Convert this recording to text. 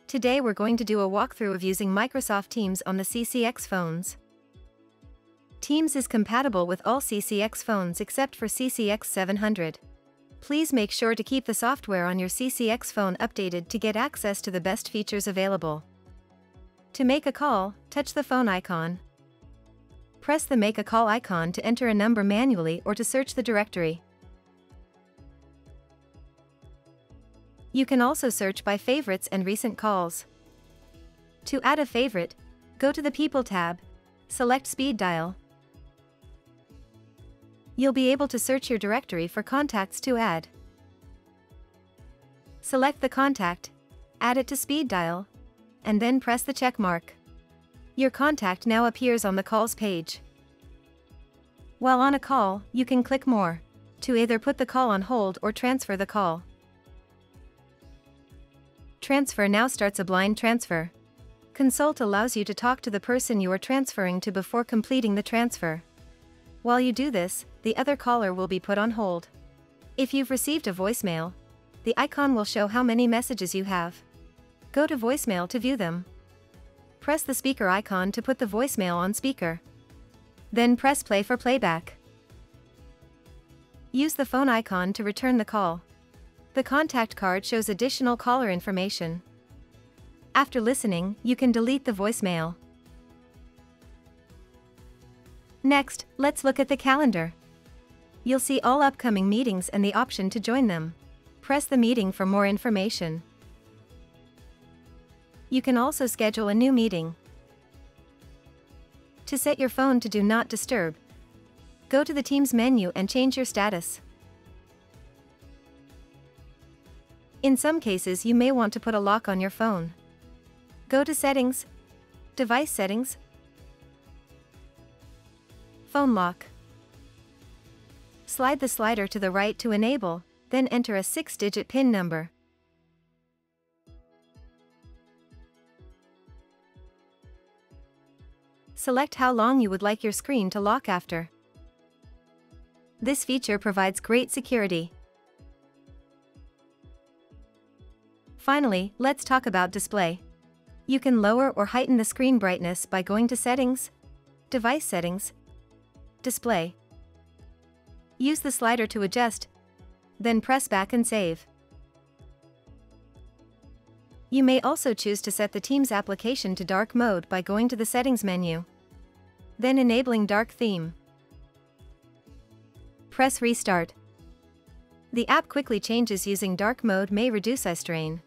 Today we're going to do a walkthrough of using Microsoft Teams on the CCX phones. Teams is compatible with all CCX phones except for CCX 700. Please make sure to keep the software on your CCX phone updated to get access to the best features available. To make a call, touch the phone icon. Press the Make a Call icon to enter a number manually or to search the directory. You can also search by favorites and recent calls. To add a favorite, go to the People tab, select Speed Dial. You'll be able to search your directory for contacts to add. Select the contact, add it to Speed Dial, and then press the check mark. Your contact now appears on the Calls page. While on a call, you can click More to either put the call on hold or transfer the call. Transfer now starts a blind transfer. Consult allows you to talk to the person you are transferring to before completing the transfer. While you do this, the other caller will be put on hold. If you've received a voicemail, the icon will show how many messages you have. Go to voicemail to view them. Press the speaker icon to put the voicemail on speaker. Then press play for playback. Use the phone icon to return the call. The contact card shows additional caller information. After listening, you can delete the voicemail. Next, let's look at the calendar. You'll see all upcoming meetings and the option to join them. Press the meeting for more information. You can also schedule a new meeting. To set your phone to Do Not Disturb, go to the Teams menu and change your status. In some cases, you may want to put a lock on your phone. Go to Settings, Device Settings, Phone Lock. Slide the slider to the right to enable, then enter a 6-digit PIN number. Select how long you would like your screen to lock after. This feature provides great security. Finally, let's talk about display. You can lower or heighten the screen brightness by going to Settings, Device Settings, Display. Use the slider to adjust, then press back and save. You may also choose to set the Teams application to dark mode by going to the Settings menu. Then enabling Dark Theme. Press Restart. The app quickly changes using dark mode may reduce eye strain.